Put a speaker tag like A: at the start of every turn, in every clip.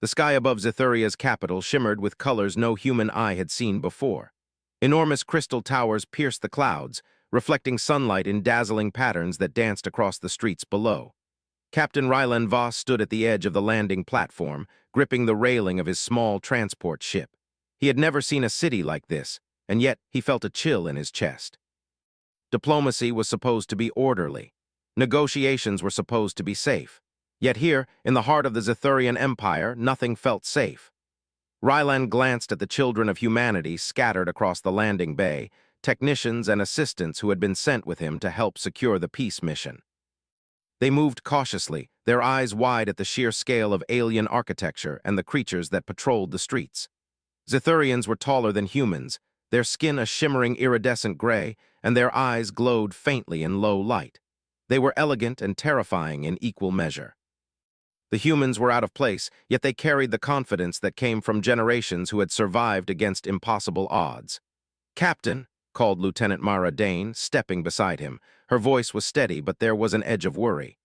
A: The sky above Zithuria's capital shimmered with colors no human eye had seen before. Enormous crystal towers pierced the clouds, reflecting sunlight in dazzling patterns that danced across the streets below. Captain Rylan Voss stood at the edge of the landing platform, gripping the railing of his small transport ship. He had never seen a city like this, and yet he felt a chill in his chest. Diplomacy was supposed to be orderly. Negotiations were supposed to be safe. Yet here, in the heart of the Zithurian Empire, nothing felt safe. Rylan glanced at the children of humanity scattered across the landing bay, technicians and assistants who had been sent with him to help secure the peace mission. They moved cautiously, their eyes wide at the sheer scale of alien architecture and the creatures that patrolled the streets. Zithurians were taller than humans, their skin a shimmering iridescent gray, and their eyes glowed faintly in low light. They were elegant and terrifying in equal measure. The humans were out of place, yet they carried the confidence that came from generations who had survived against impossible odds. "Captain," called Lieutenant Mara Dane, stepping beside him. Her voice was steady, but there was an edge of worry.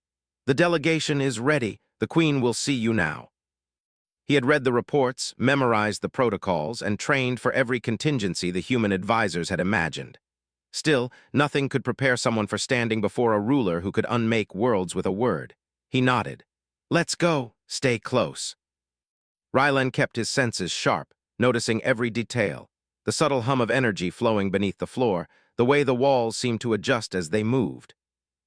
A: "The delegation is ready. The Queen will see you now." He had read the reports, memorized the protocols, and trained for every contingency the human advisors had imagined. Still, nothing could prepare someone for standing before a ruler who could unmake worlds with a word. He nodded. "Let's go. Stay close." Rylan kept his senses sharp, noticing every detail. The subtle hum of energy flowing beneath the floor, the way the walls seemed to adjust as they moved.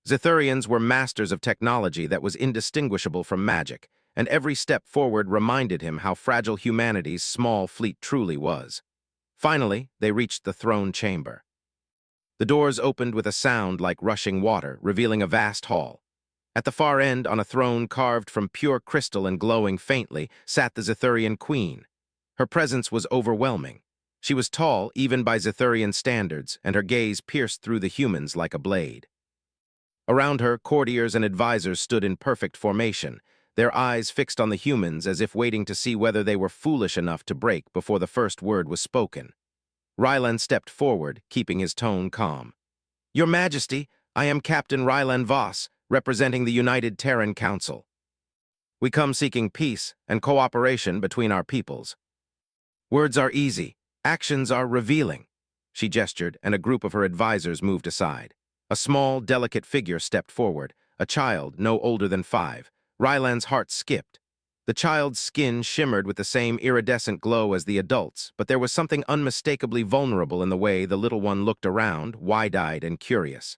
A: Zithurians were masters of technology that was indistinguishable from magic, and every step forward reminded him how fragile humanity's small fleet truly was. Finally, they reached the throne chamber. The doors opened with a sound like rushing water, revealing a vast hall. At the far end, on a throne carved from pure crystal and glowing faintly, sat the Zithurian queen. Her presence was overwhelming. She was tall, even by Zithurian standards, and her gaze pierced through the humans like a blade. Around her, courtiers and advisors stood in perfect formation, their eyes fixed on the humans as if waiting to see whether they were foolish enough to break before the first word was spoken. Rylan stepped forward, keeping his tone calm. "Your Majesty, I am Captain Rylan Voss, representing the United Terran Council. We come seeking peace and cooperation between our peoples. Words are easy, actions are revealing." She gestured, and a group of her advisors moved aside. A small, delicate figure stepped forward, a child no older than 5. Rylan's heart skipped. The child's skin shimmered with the same iridescent glow as the adults, but there was something unmistakably vulnerable in the way the little one looked around, wide-eyed and curious.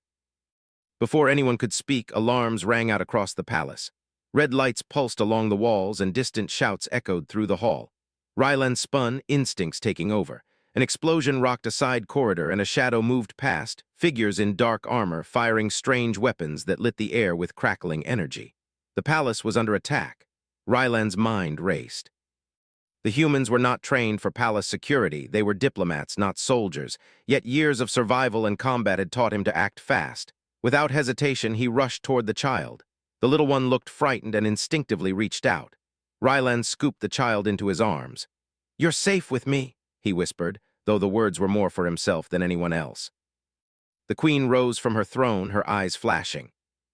A: Before anyone could speak, alarms rang out across the palace. Red lights pulsed along the walls and distant shouts echoed through the hall. Rylan spun, instincts taking over. An explosion rocked a side corridor and a shadow moved past, figures in dark armor firing strange weapons that lit the air with crackling energy. The palace was under attack. Rylan's mind raced. The humans were not trained for palace security, they were diplomats, not soldiers, yet years of survival and combat had taught him to act fast. Without hesitation, he rushed toward the child. The little one looked frightened and instinctively reached out. Rylan scooped the child into his arms. "You're safe with me," he whispered, though the words were more for himself than anyone else. The queen rose from her throne, her eyes flashing.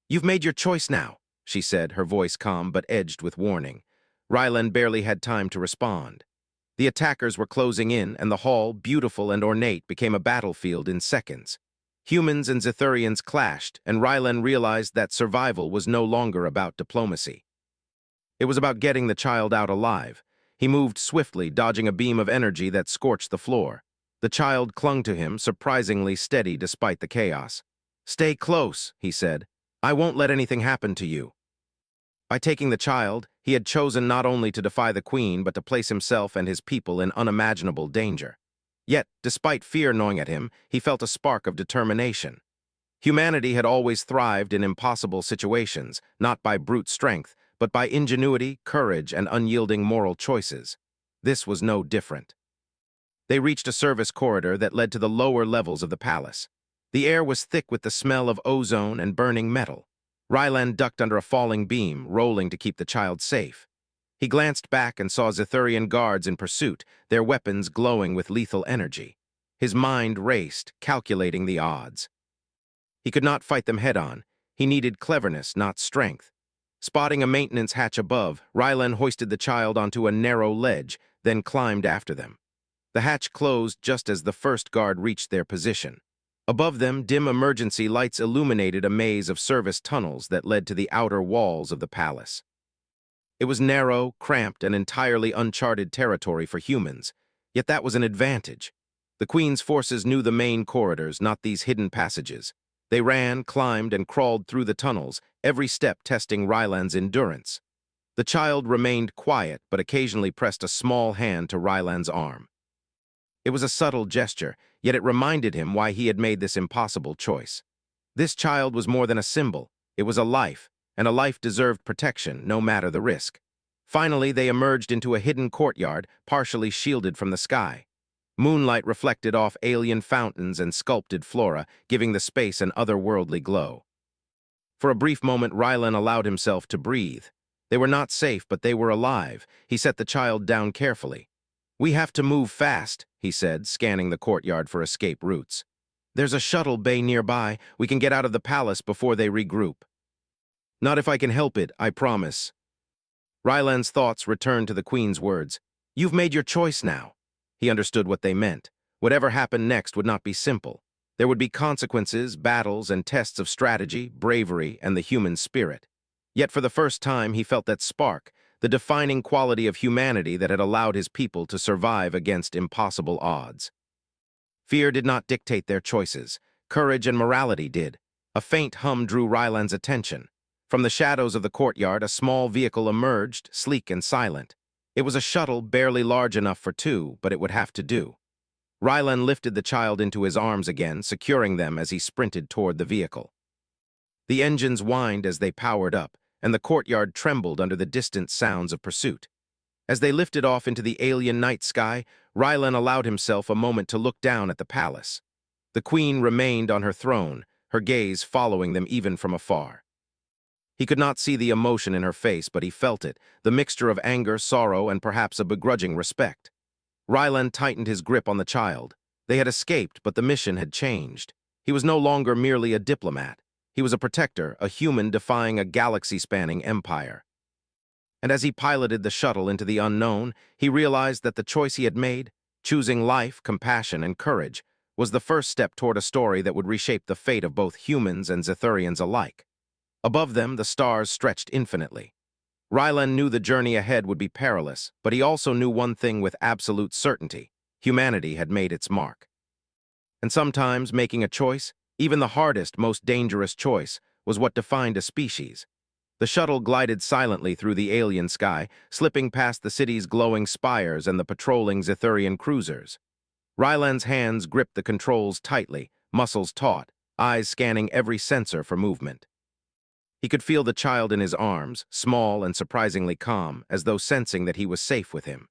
A: "You've made your choice now," she said, her voice calm but edged with warning. Rylan barely had time to respond. The attackers were closing in, and the hall, beautiful and ornate, became a battlefield in seconds. Humans and Zithurians clashed, and Rylan realized that survival was no longer about diplomacy. It was about getting the child out alive. He moved swiftly, dodging a beam of energy that scorched the floor. The child clung to him, surprisingly steady despite the chaos. "Stay close," he said. "I won't let anything happen to you." By taking the child, he had chosen not only to defy the queen, but to place himself and his people in unimaginable danger. Yet, despite fear gnawing at him, he felt a spark of determination. Humanity had always thrived in impossible situations, not by brute strength, but by ingenuity, courage, and unyielding moral choices. This was no different. They reached a service corridor that led to the lower levels of the palace. The air was thick with the smell of ozone and burning metal. Rylan ducked under a falling beam, rolling to keep the child safe. He glanced back and saw Zithurian guards in pursuit, their weapons glowing with lethal energy. His mind raced, calculating the odds. He could not fight them head-on. He needed cleverness, not strength. Spotting a maintenance hatch above, Rylan hoisted the child onto a narrow ledge, then climbed after them. The hatch closed just as the first guard reached their position. Above them, dim emergency lights illuminated a maze of service tunnels that led to the outer walls of the palace. It was narrow, cramped, and entirely uncharted territory for humans, yet that was an advantage. The Queen's forces knew the main corridors, not these hidden passages. They ran, climbed, and crawled through the tunnels, every step testing Rylan's endurance. The child remained quiet, but occasionally pressed a small hand to Rylan's arm. It was a subtle gesture, yet it reminded him why he had made this impossible choice. This child was more than a symbol. It was a life, and a life deserved protection, no matter the risk. Finally, they emerged into a hidden courtyard, partially shielded from the sky. Moonlight reflected off alien fountains and sculpted flora, giving the space an otherworldly glow. For a brief moment, Rylan allowed himself to breathe. They were not safe, but they were alive. He set the child down carefully. "We have to move fast," he said, scanning the courtyard for escape routes. "There's a shuttle bay nearby. We can get out of the palace before they regroup." "Not if I can help it, I promise." Rylan's thoughts returned to the Queen's words. "You've made your choice now." He understood what they meant. Whatever happened next would not be simple. There would be consequences, battles, and tests of strategy, bravery, and the human spirit. Yet for the first time, he felt that spark, the defining quality of humanity that had allowed his people to survive against impossible odds. Fear did not dictate their choices. Courage and morality did. A faint hum drew Rylan's attention. From the shadows of the courtyard, a small vehicle emerged, sleek and silent. It was a shuttle barely large enough for two, but it would have to do. Rylan lifted the child into his arms again, securing them as he sprinted toward the vehicle. The engines whined as they powered up, and the courtyard trembled under the distant sounds of pursuit. As they lifted off into the alien night sky, Rylan allowed himself a moment to look down at the palace. The Queen remained on her throne, her gaze following them even from afar. He could not see the emotion in her face, but he felt it, the mixture of anger, sorrow, and perhaps a begrudging respect. Rylan tightened his grip on the child. They had escaped, but the mission had changed. He was no longer merely a diplomat. He was a protector, a human defying a galaxy-spanning empire. And as he piloted the shuttle into the unknown, he realized that the choice he had made, choosing life, compassion, and courage, was the first step toward a story that would reshape the fate of both humans and Zethurians alike. Above them, the stars stretched infinitely. Rylan knew the journey ahead would be perilous, but he also knew one thing with absolute certainty: humanity had made its mark. And sometimes making a choice, even the hardest, most dangerous choice, was what defined a species. The shuttle glided silently through the alien sky, slipping past the city's glowing spires and the patrolling Zethurian cruisers. Rylan's hands gripped the controls tightly, muscles taut, eyes scanning every sensor for movement. He could feel the child in his arms, small and surprisingly calm, as though sensing that he was safe with him.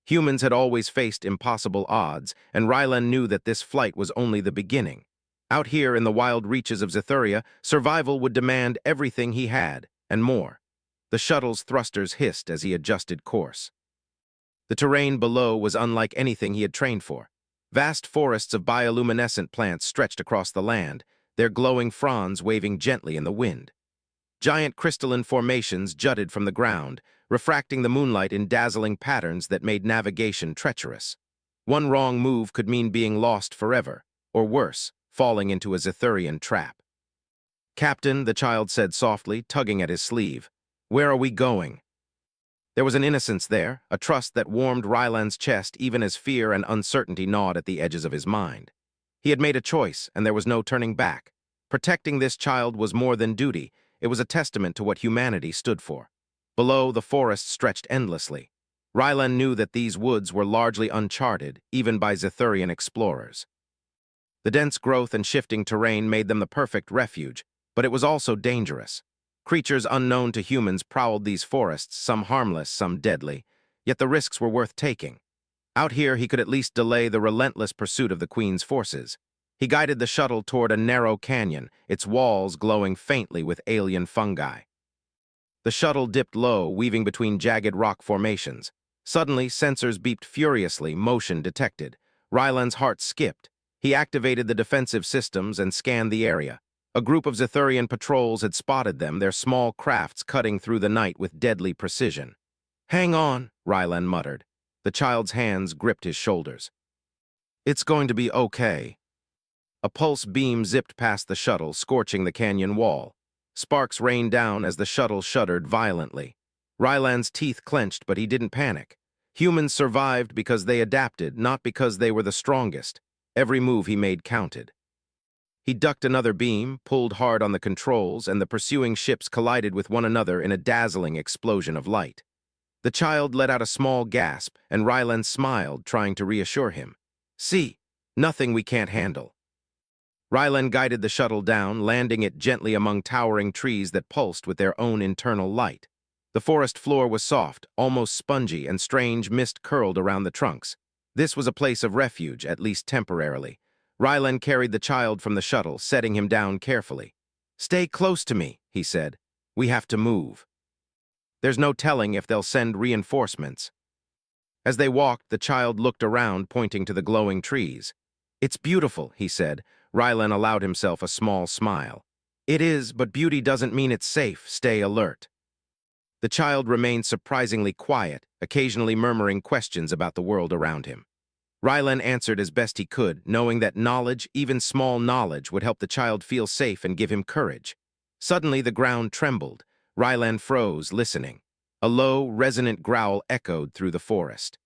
A: Humans had always faced impossible odds, and Rylan knew that this flight was only the beginning. Out here in the wild reaches of Zethuria, survival would demand everything he had, and more. The shuttle's thrusters hissed as he adjusted course. The terrain below was unlike anything he had trained for. Vast forests of bioluminescent plants stretched across the land, their glowing fronds waving gently in the wind. Giant crystalline formations jutted from the ground, refracting the moonlight in dazzling patterns that made navigation treacherous. One wrong move could mean being lost forever, or worse, falling into a Zethurian trap. "Captain," the child said softly, tugging at his sleeve, "where are we going?" There was an innocence there, a trust that warmed Rylan's chest even as fear and uncertainty gnawed at the edges of his mind. He had made a choice, and there was no turning back. Protecting this child was more than duty. It was a testament to what humanity stood for. Below, the forest stretched endlessly. Rylan knew that these woods were largely uncharted, even by Zethurian explorers. The dense growth and shifting terrain made them the perfect refuge, but it was also dangerous. Creatures unknown to humans prowled these forests, some harmless, some deadly, yet the risks were worth taking. Out here, he could at least delay the relentless pursuit of the Queen's forces. He guided the shuttle toward a narrow canyon, its walls glowing faintly with alien fungi. The shuttle dipped low, weaving between jagged rock formations. Suddenly, sensors beeped furiously, motion detected. Rylan's heart skipped. He activated the defensive systems and scanned the area. A group of Zethurian patrols had spotted them, their small crafts cutting through the night with deadly precision. "Hang on," Rylan muttered. The child's hands gripped his shoulders. "It's going to be okay." A pulse beam zipped past the shuttle, scorching the canyon wall. Sparks rained down as the shuttle shuddered violently. Rylan's teeth clenched, but he didn't panic. Humans survived because they adapted, not because they were the strongest. Every move he made counted. He ducked another beam, pulled hard on the controls, and the pursuing ships collided with one another in a dazzling explosion of light. The child let out a small gasp, and Rylan smiled, trying to reassure him. "See, nothing we can't handle." Rylan guided the shuttle down, landing it gently among towering trees that pulsed with their own internal light. The forest floor was soft, almost spongy, and strange mist curled around the trunks. This was a place of refuge, at least temporarily. Rylan carried the child from the shuttle, setting him down carefully. "Stay close to me," he said. "We have to move. There's no telling if they'll send reinforcements." As they walked, the child looked around, pointing to the glowing trees. "It's beautiful," he said. Rylan allowed himself a small smile. "It is, but beauty doesn't mean it's safe. Stay alert." The child remained surprisingly quiet, occasionally murmuring questions about the world around him. Rylan answered as best he could, knowing that knowledge, even small knowledge, would help the child feel safe and give him courage. Suddenly, the ground trembled. Rylan froze, listening. A low, resonant growl echoed through the forest.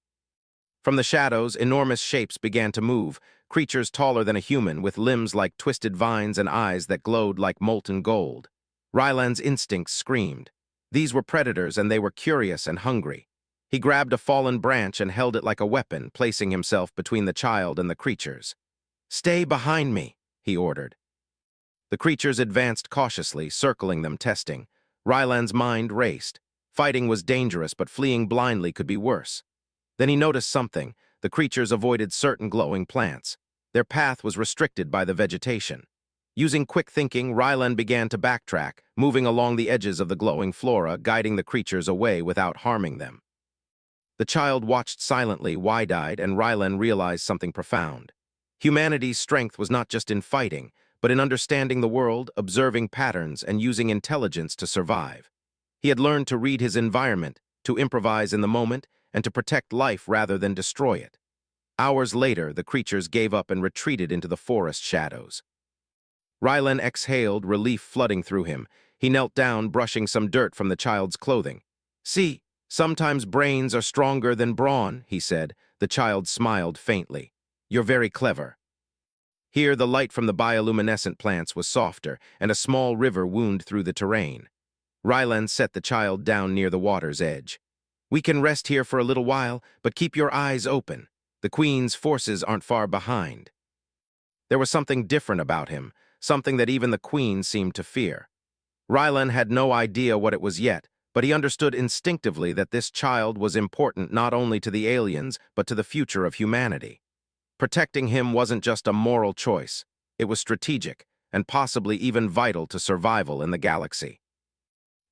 A: From the shadows, enormous shapes began to move, creatures taller than a human, with limbs like twisted vines and eyes that glowed like molten gold. Rylan's instincts screamed. These were predators, and they were curious and hungry. He grabbed a fallen branch and held it like a weapon, placing himself between the child and the creatures. "Stay behind me," he ordered. The creatures advanced cautiously, circling them, testing. Rylan's mind raced. Fighting was dangerous, but fleeing blindly could be worse. Then he noticed something. The creatures avoided certain glowing plants. Their path was restricted by the vegetation. Using quick thinking, Rylan began to backtrack, moving along the edges of the glowing flora, guiding the creatures away without harming them. The child watched silently, wide-eyed, and Rylan realized something profound. Humanity's strength was not just in fighting, but in understanding the world, observing patterns, and using intelligence to survive. He had learned to read his environment, to improvise in the moment, and to protect life rather than destroy it. Hours later, the creatures gave up and retreated into the forest shadows. Rylan exhaled, relief flooding through him. He knelt down, brushing some dirt from the child's clothing. "See, sometimes brains are stronger than brawn," he said. The child smiled faintly. "You're very clever." Here, the light from the bioluminescent plants was softer, and a small river wound through the terrain. Rylan set the child down near the water's edge. "We can rest here for a little while, but keep your eyes open. The Queen's forces aren't far behind." There was something different about him, something that even the Queen seemed to fear. Rylan had no idea what it was yet, but he understood instinctively that this child was important not only to the aliens, but to the future of humanity. Protecting him wasn't just a moral choice. It was strategic, and possibly even vital to survival in the galaxy.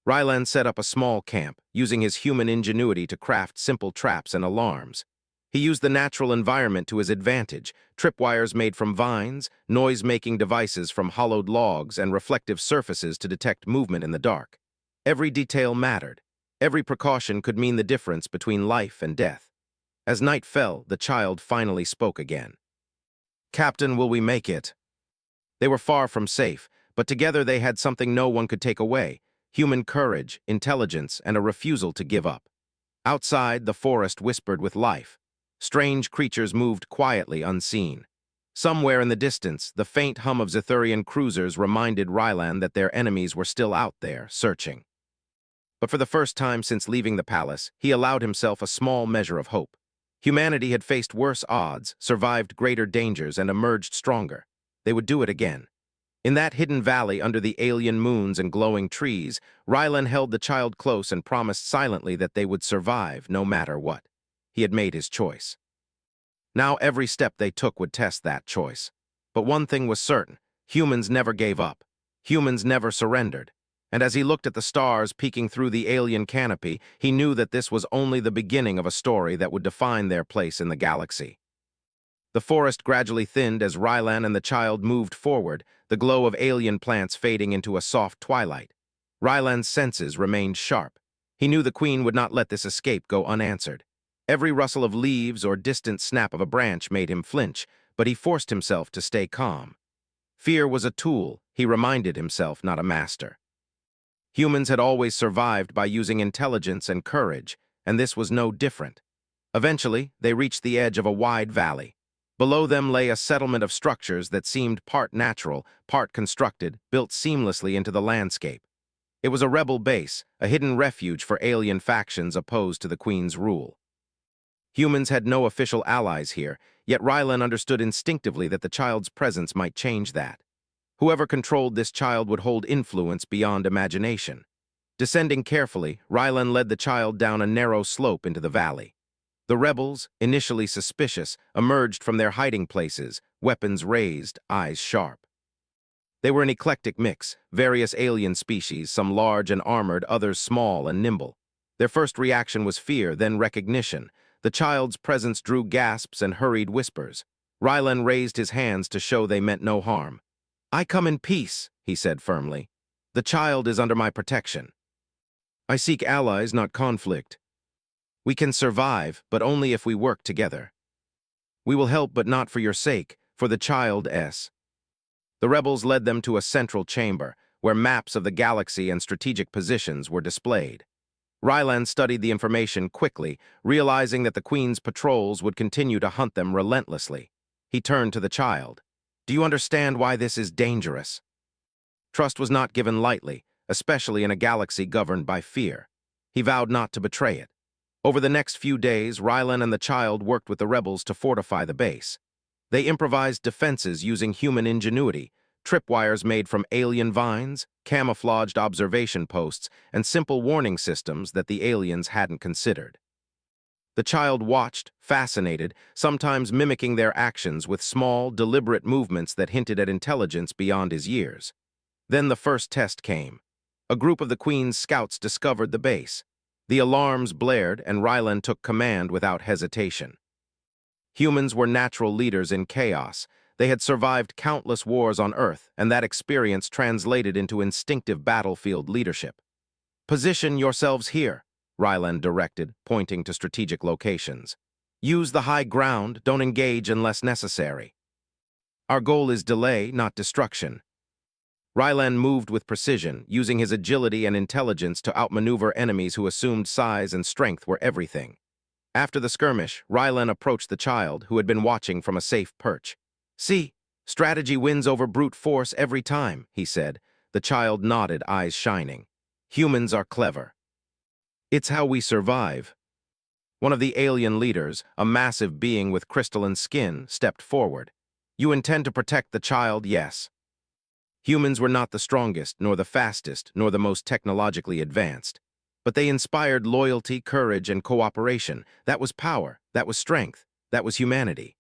A: Rylan set up a small camp, using his human ingenuity to craft simple traps and alarms. He used the natural environment to his advantage, tripwires made from vines, noise-making devices from hollowed logs, and reflective surfaces to detect movement in the dark. Every detail mattered. Every precaution could mean the difference between life and death. As night fell, the child finally spoke again. "Captain, will we make it?" They were far from safe, but together they had something no one could take away: human courage, intelligence, and a refusal to give up. Outside, the forest whispered with life. Strange creatures moved quietly, unseen. Somewhere in the distance, the faint hum of Zethurian cruisers reminded Rylan that their enemies were still out there, searching. But for the first time since leaving the palace, he allowed himself a small measure of hope. Humanity had faced worse odds, survived greater dangers, and emerged stronger. They would do it again. In that hidden valley under the alien moons and glowing trees, Rylan held the child close and promised silently that they would survive no matter what. He had made his choice. Now every step they took would test that choice. But one thing was certain: humans never gave up. Humans never surrendered. And as he looked at the stars peeking through the alien canopy, he knew that this was only the beginning of a story that would define their place in the galaxy. The forest gradually thinned as Rylan and the child moved forward, the glow of alien plants fading into a soft twilight. Rylan's senses remained sharp. He knew the queen would not let this escape go unanswered. Every rustle of leaves or distant snap of a branch made him flinch, but he forced himself to stay calm. Fear was a tool, he reminded himself, not a master. Humans had always survived by using intelligence and courage, and this was no different. Eventually, they reached the edge of a wide valley. Below them lay a settlement of structures that seemed part natural, part constructed, built seamlessly into the landscape. It was a rebel base, a hidden refuge for alien factions opposed to the Queen's rule. Humans had no official allies here, yet Rylan understood instinctively that the child's presence might change that. Whoever controlled this child would hold influence beyond imagination. Descending carefully, Rylan led the child down a narrow slope into the valley. The rebels, initially suspicious, emerged from their hiding places, weapons raised, eyes sharp. They were an eclectic mix, various alien species, some large and armored, others small and nimble. Their first reaction was fear, then recognition. The child's presence drew gasps and hurried whispers. Rylan raised his hands to show they meant no harm. "I come in peace," he said firmly. "The child is under my protection. I seek allies, not conflict. We can survive, but only if we work together. We will help, but not for your sake, for the child's." The rebels led them to a central chamber, where maps of the galaxy and strategic positions were displayed. Rylan studied the information quickly, realizing that the Queen's patrols would continue to hunt them relentlessly. He turned to the child. "Do you understand why this is dangerous?" Trust was not given lightly, especially in a galaxy governed by fear. He vowed not to betray it. Over the next few days, Rylan and the child worked with the rebels to fortify the base. They improvised defenses using human ingenuity, tripwires made from alien vines, camouflaged observation posts, and simple warning systems that the aliens hadn't considered. The child watched, fascinated, sometimes mimicking their actions with small, deliberate movements that hinted at intelligence beyond his years. Then the first test came. A group of the Queen's scouts discovered the base. The alarms blared, and Rylan took command without hesitation. Humans were natural leaders in chaos. They had survived countless wars on Earth, and that experience translated into instinctive battlefield leadership. "Position yourselves here," Rylan directed, pointing to strategic locations. "Use the high ground, don't engage unless necessary. Our goal is delay, not destruction." Rylan moved with precision, using his agility and intelligence to outmaneuver enemies who assumed size and strength were everything. After the skirmish, Rylan approached the child, who had been watching from a safe perch. "See, strategy wins over brute force every time," he said. The child nodded, eyes shining. "Humans are clever. It's how we survive." One of the alien leaders, a massive being with crystalline skin, stepped forward. "You intend to protect the child, yes?" Humans were not the strongest, nor the fastest, nor the most technologically advanced. But they inspired loyalty, courage, and cooperation. That was power, that was strength, that was humanity.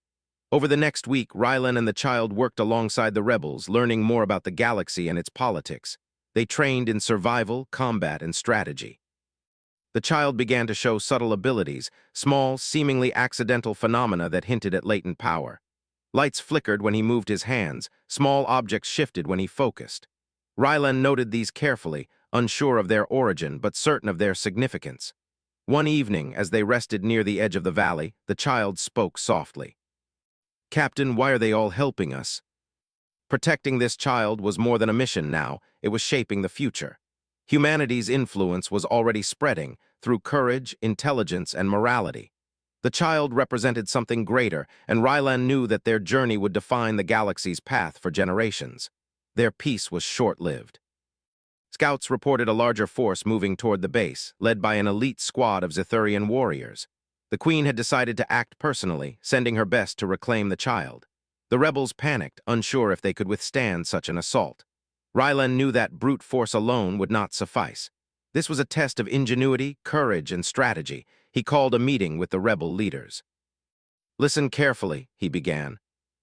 A: Over the next week, Rylan and the child worked alongside the rebels, learning more about the galaxy and its politics. They trained in survival, combat, and strategy. The child began to show subtle abilities, small, seemingly accidental phenomena that hinted at latent power. Lights flickered when he moved his hands, small objects shifted when he focused. Rylan noted these carefully, unsure of their origin but certain of their significance. One evening, as they rested near the edge of the valley, the child spoke softly. "Captain, why are they all helping us?" Protecting this child was more than a mission now, it was shaping the future. Humanity's influence was already spreading through courage, intelligence, and morality. The child represented something greater, and Rylan knew that their journey would define the galaxy's path for generations. Their peace was short-lived. Scouts reported a larger force moving toward the base, led by an elite squad of Zethurian warriors. The Queen had decided to act personally, sending her best to reclaim the child. The rebels panicked, unsure if they could withstand such an assault. Rylan knew that brute force alone would not suffice. This was a test of ingenuity, courage, and strategy. He called a meeting with the rebel leaders. "Listen carefully," he began.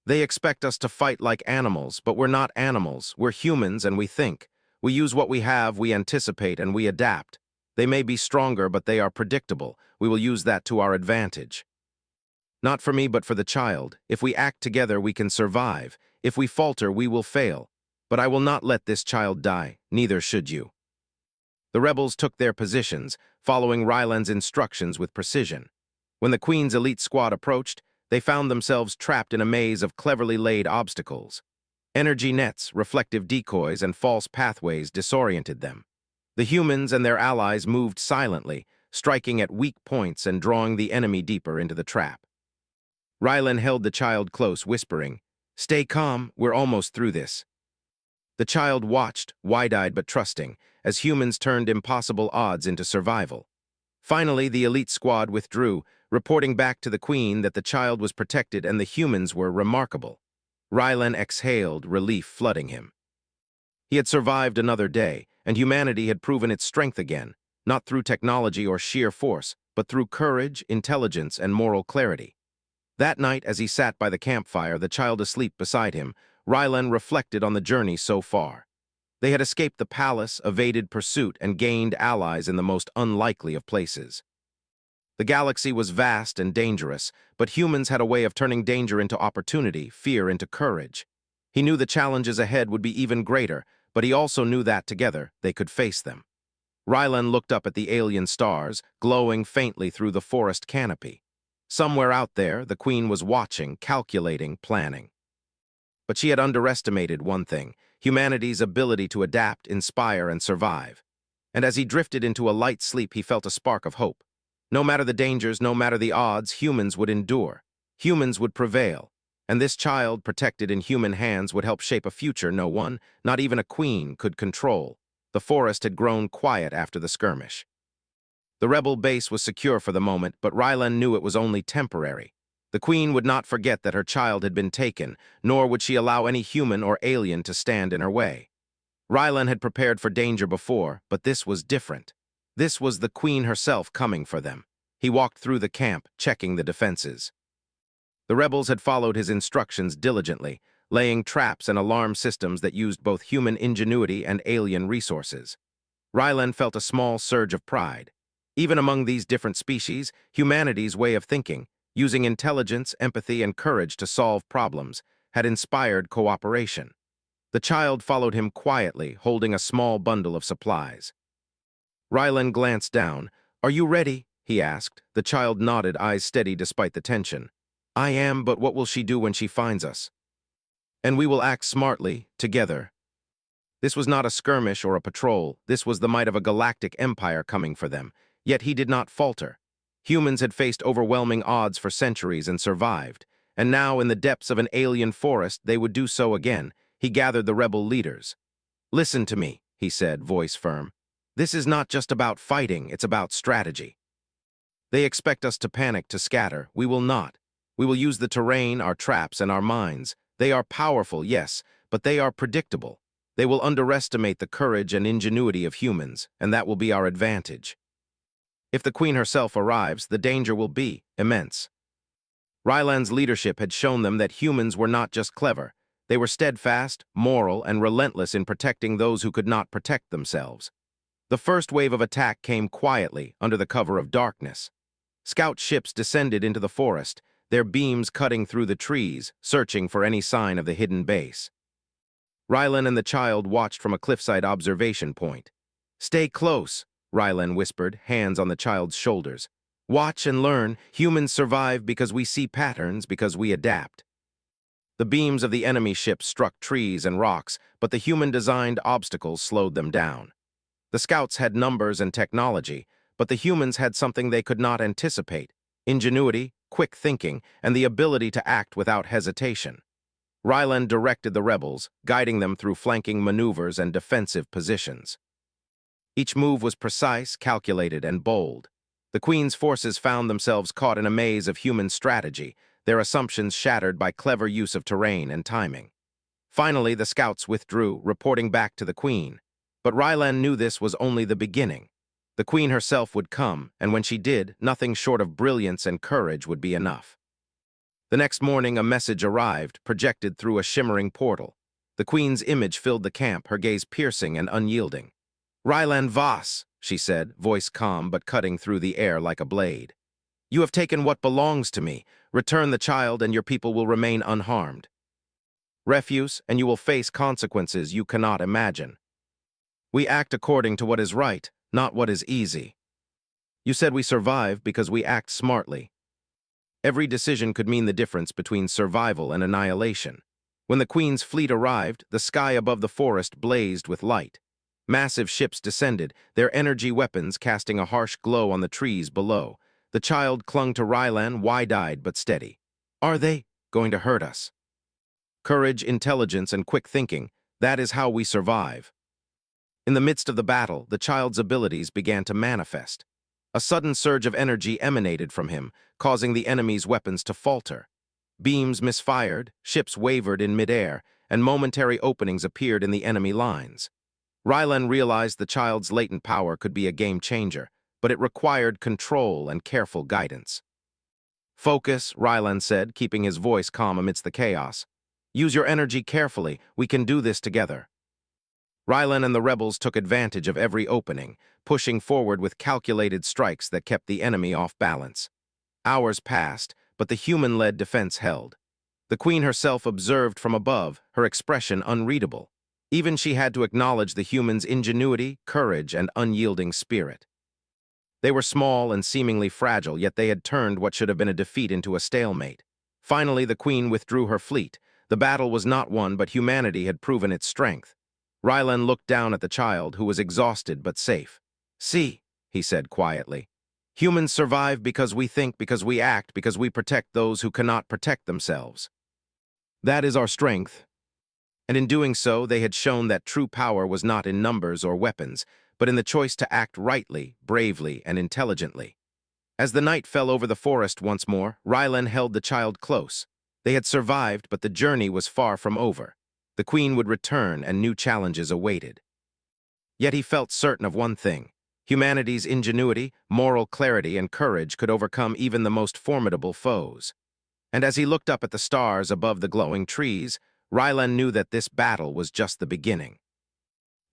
A: "They expect us to fight like animals, but we're not animals. We're humans and we think. We use what we have, we anticipate, and we adapt. They may be stronger, but they are predictable. We will use that to our advantage." Not for me, but for the child. If we act together, we can survive. If we falter, we will fail. But I will not let this child die, neither should you." The rebels took their positions, following Ryland's instructions with precision. When the Queen's elite squad approached, they found themselves trapped in a maze of cleverly laid obstacles. Energy nets, reflective decoys, and false pathways disoriented them. The humans and their allies moved silently, striking at weak points and drawing the enemy deeper into the trap. Ryland held the child close, whispering, "Stay calm, we're almost through this." The child watched, wide-eyed but trusting, as humans turned impossible odds into survival. Finally, the elite squad withdrew, reporting back to the Queen that the child was protected and the humans were remarkable. Ryland exhaled, relief flooding him. He had survived another day, and humanity had proven its strength again, not through technology or sheer force, but through courage, intelligence, and moral clarity. That night, as he sat by the campfire, the child asleep beside him, Ryland reflected on the journey so far. They had escaped the palace, evaded pursuit, and gained allies in the most unlikely of places. The galaxy was vast and dangerous, but humans had a way of turning danger into opportunity, fear into courage. He knew the challenges ahead would be even greater, but he also knew that together they could face them. Ryland looked up at the alien stars, glowing faintly through the forest canopy. Somewhere out there, the Queen was watching, calculating, planning. But she had underestimated one thing: humanity's ability to adapt, inspire, and survive. And as he drifted into a light sleep, he felt a spark of hope. No matter the dangers, no matter the odds, humans would endure. Humans would prevail. And this child, protected in human hands, would help shape a future no one, not even a queen, could control. The forest had grown quiet after the skirmish. The rebel base was secure for the moment, but Ryland knew it was only temporary. The Queen would not forget that her child had been taken, nor would she allow any human or alien to stand in her way. Ryland had prepared for danger before, but this was different. This was the Queen herself coming for them. He walked through the camp, checking the defenses. The rebels had followed his instructions diligently, laying traps and alarm systems that used both human ingenuity and alien resources. Ryland felt a small surge of pride. Even among these different species, humanity's way of thinking, using intelligence, empathy, and courage to solve problems, had inspired cooperation. The child followed him quietly, holding a small bundle of supplies. Ryland glanced down. "Are you ready?" he asked. The child nodded, eyes steady despite the tension. "I am, but what will she do when she finds us?" "And we will act smartly, together." This was not a skirmish or a patrol. This was the might of a galactic empire coming for them. Yet he did not falter. Humans had faced overwhelming odds for centuries and survived. And now, in the depths of an alien forest, they would do so again. He gathered the rebel leaders. "Listen to me," he said, voice firm. "This is not just about fighting, it's about strategy. They expect us to panic, to scatter. We will not. We will use the terrain, our traps, and our minds. They are powerful, yes, but they are predictable. They will underestimate the courage and ingenuity of humans, and that will be our advantage. If the Queen herself arrives, the danger will be immense." Ryland's leadership had shown them that humans were not just clever. They were steadfast, moral, and relentless in protecting those who could not protect themselves. The first wave of attack came quietly, under the cover of darkness. Scout ships descended into the forest, their beams cutting through the trees, searching for any sign of the hidden base. Ryland and the child watched from a cliffside observation point. "Stay close," Ryland whispered, hands on the child's shoulders. "Watch and learn. Humans survive because we see patterns, because we adapt." The beams of the enemy ships struck trees and rocks, but the human-designed obstacles slowed them down. The scouts had numbers and technology, but the humans had something they could not anticipate: ingenuity, quick thinking, and the ability to act without hesitation. Ryland directed the rebels, guiding them through flanking maneuvers and defensive positions. Each move was precise, calculated, and bold. The Queen's forces found themselves caught in a maze of human strategy, their assumptions shattered by clever use of terrain and timing. Finally, the scouts withdrew, reporting back to the Queen. But Ryland knew this was only the beginning. The Queen herself would come, and when she did, nothing short of brilliance and courage would be enough. The next morning, a message arrived, projected through a shimmering portal. The Queen's image filled the camp, her gaze piercing and unyielding. "Ryland Voss," she said, voice calm but cutting through the air like a blade. You have taken what belongs to me. Return the child and your people will remain unharmed. Refuse, and you will face consequences you cannot imagine. We act according to what is right, not what is easy. You said we survive because we act smartly. Every decision could mean the difference between survival and annihilation. When the Queen's fleet arrived, the sky above the forest blazed with light. Massive ships descended, their energy weapons casting a harsh glow on the trees below. The child clung to Rylan, wide-eyed but steady. Are they going to hurt us? Courage, intelligence, and quick thinking, that is how we survive. In the midst of the battle, the child's abilities began to manifest. A sudden surge of energy emanated from him, causing the enemy's weapons to falter. Beams misfired, ships wavered in midair, and momentary openings appeared in the enemy lines. Rylan realized the child's latent power could be a game-changer, but it required control and careful guidance. Focus, Rylan said, keeping his voice calm amidst the chaos. Use your energy carefully. We can do this together. Rylan and the rebels took advantage of every opening, pushing forward with calculated strikes that kept the enemy off balance. Hours passed, but the human-led defense held. The Queen herself observed from above, her expression unreadable. Even she had to acknowledge the humans' ingenuity, courage, and unyielding spirit. They were small and seemingly fragile, yet they had turned what should have been a defeat into a stalemate. Finally, the Queen withdrew her fleet. The battle was not won, but humanity had proven its strength. Rylan looked down at the child, who was exhausted but safe. See, he said quietly. Humans survive because we think, because we act, because we protect those who cannot protect themselves. That is our strength. And in doing so, they had shown that true power was not in numbers or weapons, but in the choice to act rightly, bravely, and intelligently. As the night fell over the forest once more, Rylan held the child close. They had survived, but the journey was far from over. The Queen would return, and new challenges awaited. Yet he felt certain of one thing. Humanity's ingenuity, moral clarity, and courage could overcome even the most formidable foes. And as he looked up at the stars above the glowing trees, Rylan knew that this battle was just the beginning.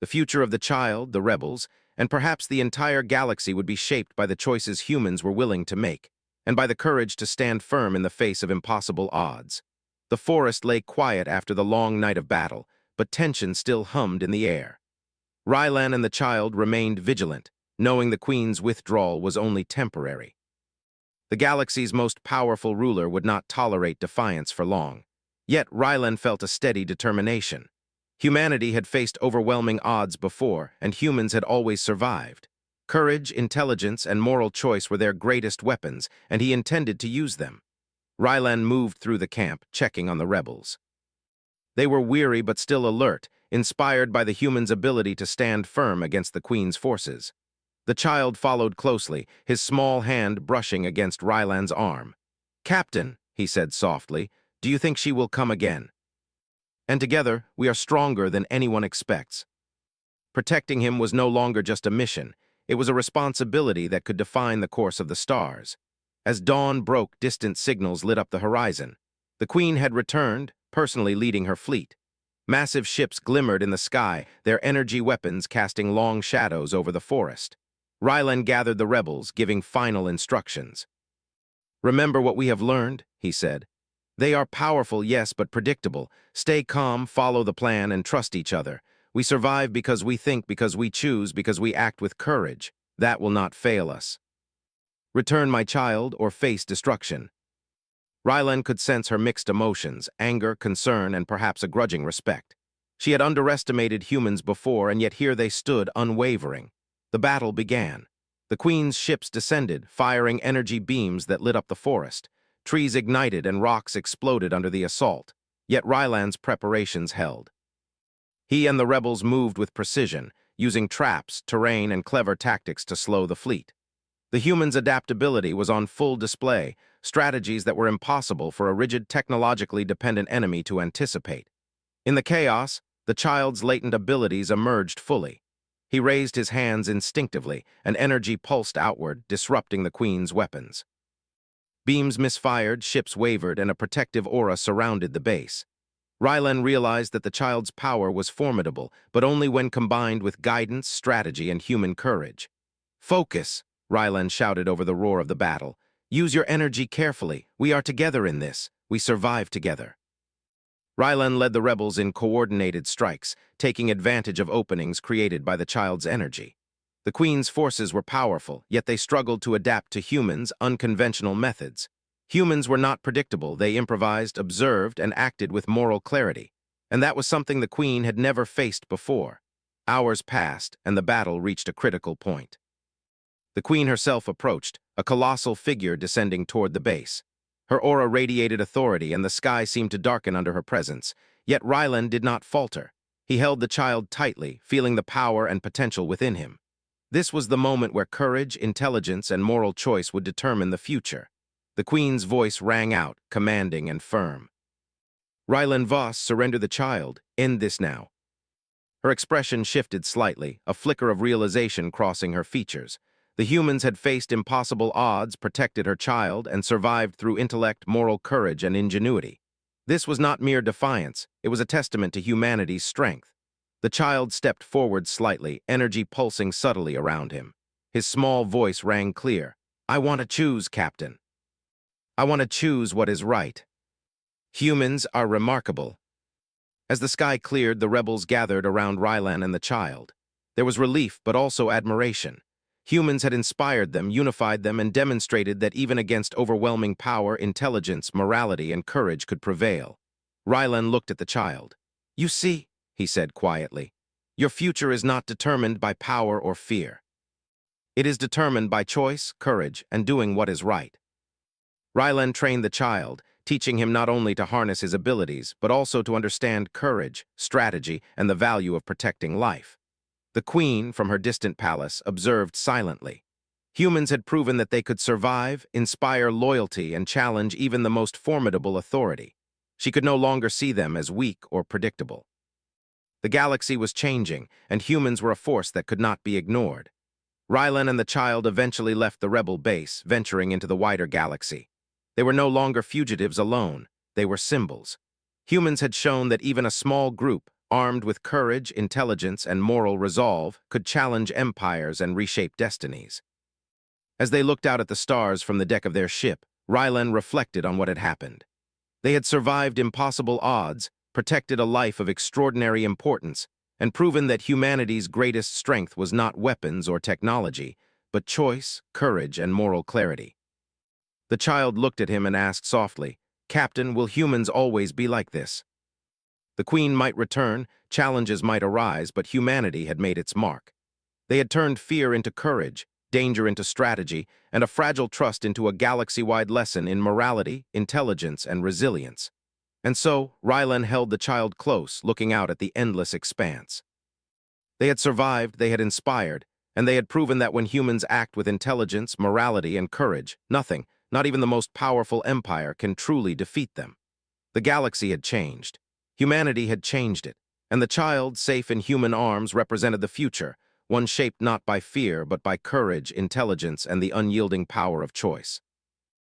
A: The future of the child, the rebels, and perhaps the entire galaxy would be shaped by the choices humans were willing to make, and by the courage to stand firm in the face of impossible odds. The forest lay quiet after the long night of battle, but tension still hummed in the air. Rylan and the child remained vigilant, knowing the Queen's withdrawal was only temporary. The galaxy's most powerful ruler would not tolerate defiance for long. Yet Rylan felt a steady determination. Humanity had faced overwhelming odds before, and humans had always survived. Courage, intelligence, and moral choice were their greatest weapons, and he intended to use them. Rylan moved through the camp, checking on the rebels. They were weary but still alert, inspired by the humans' ability to stand firm against the Queen's forces. The child followed closely, his small hand brushing against Rylan's arm. "Captain," he said softly, "do you think she will come again? And together, we are stronger than anyone expects." Protecting him was no longer just a mission. It was a responsibility that could define the course of the stars. As dawn broke, distant signals lit up the horizon. The Queen had returned, personally leading her fleet. Massive ships glimmered in the sky, their energy weapons casting long shadows over the forest. Rylan gathered the rebels, giving final instructions. "Remember what we have learned," he said. "They are powerful, yes, but predictable. Stay calm, follow the plan, and trust each other. We survive because we think, because we choose, because we act with courage. That will not fail us. Return my child or face destruction." Rylan could sense her mixed emotions, anger, concern, and perhaps a grudging respect. She had underestimated humans before, and yet here they stood, unwavering. The battle began. The Queen's ships descended, firing energy beams that lit up the forest. Trees ignited and rocks exploded under the assault. Yet Rylan's preparations held. He and the rebels moved with precision, using traps, terrain, and clever tactics to slow the fleet. The humans' adaptability was on full display, strategies that were impossible for a rigid, technologically dependent enemy to anticipate. In the chaos, the child's latent abilities emerged fully. He raised his hands instinctively, and energy pulsed outward, disrupting the Queen's weapons. Beams misfired, ships wavered, and a protective aura surrounded the base. Rylan realized that the child's power was formidable, but only when combined with guidance, strategy, and human courage. "Focus!" Rylan shouted over the roar of the battle. Use your energy carefully. We are together in this. We survive together. Rylan led the rebels in coordinated strikes, taking advantage of openings created by the child's energy. The Queen's forces were powerful, yet they struggled to adapt to humans' unconventional methods. Humans were not predictable. They improvised, observed, and acted with moral clarity. And that was something the Queen had never faced before. Hours passed, and the battle reached a critical point. The Queen herself approached, a colossal figure descending toward the base. Her aura radiated authority, and the sky seemed to darken under her presence. Yet Rylan did not falter. He held the child tightly, feeling the power and potential within him. This was the moment where courage, intelligence, and moral choice would determine the future. The Queen's voice rang out, commanding and firm. Rylan Voss, surrender the child. End this now. Her expression shifted slightly, a flicker of realization crossing her features. The humans had faced impossible odds, protected her child, and survived through intellect, moral courage, and ingenuity. This was not mere defiance. It was a testament to humanity's strength. The child stepped forward slightly, energy pulsing subtly around him. His small voice rang clear. I want to choose, Captain. I want to choose what is right. Humans are remarkable. As the sky cleared, the rebels gathered around Rylan and the child. There was relief, but also admiration. Humans had inspired them, unified them, and demonstrated that even against overwhelming power, intelligence, morality, and courage could prevail. Rylan looked at the child. You see, he said quietly, your future is not determined by power or fear. It is determined by choice, courage, and doing what is right. Rylan trained the child, teaching him not only to harness his abilities, but also to understand courage, strategy, and the value of protecting life. The Queen, from her distant palace, observed silently. Humans had proven that they could survive, inspire loyalty, and challenge even the most formidable authority. She could no longer see them as weak or predictable. The galaxy was changing, and humans were a force that could not be ignored. Rylan and the child eventually left the rebel base, venturing into the wider galaxy. They were no longer fugitives alone. They were symbols. Humans had shown that even a small group, armed with courage, intelligence, and moral resolve, could challenge empires and reshape destinies. As they looked out at the stars from the deck of their ship, Rylan reflected on what had happened. They had survived impossible odds, protected a life of extraordinary importance, and proven that humanity's greatest strength was not weapons or technology, but choice, courage, and moral clarity. The child looked at him and asked softly, Captain, will humans always be like this? The Queen might return, challenges might arise, but humanity had made its mark. They had turned fear into courage, danger into strategy, and a fragile trust into a galaxy-wide lesson in morality, intelligence, and resilience. And so, Rylan held the child close, looking out at the endless expanse. They had survived, they had inspired, and they had proven that when humans act with intelligence, morality, and courage, nothing, not even the most powerful empire, can truly defeat them. The galaxy had changed. Humanity had changed it, and the child, safe in human arms, represented the future, one shaped not by fear but by courage, intelligence, and the unyielding power of choice.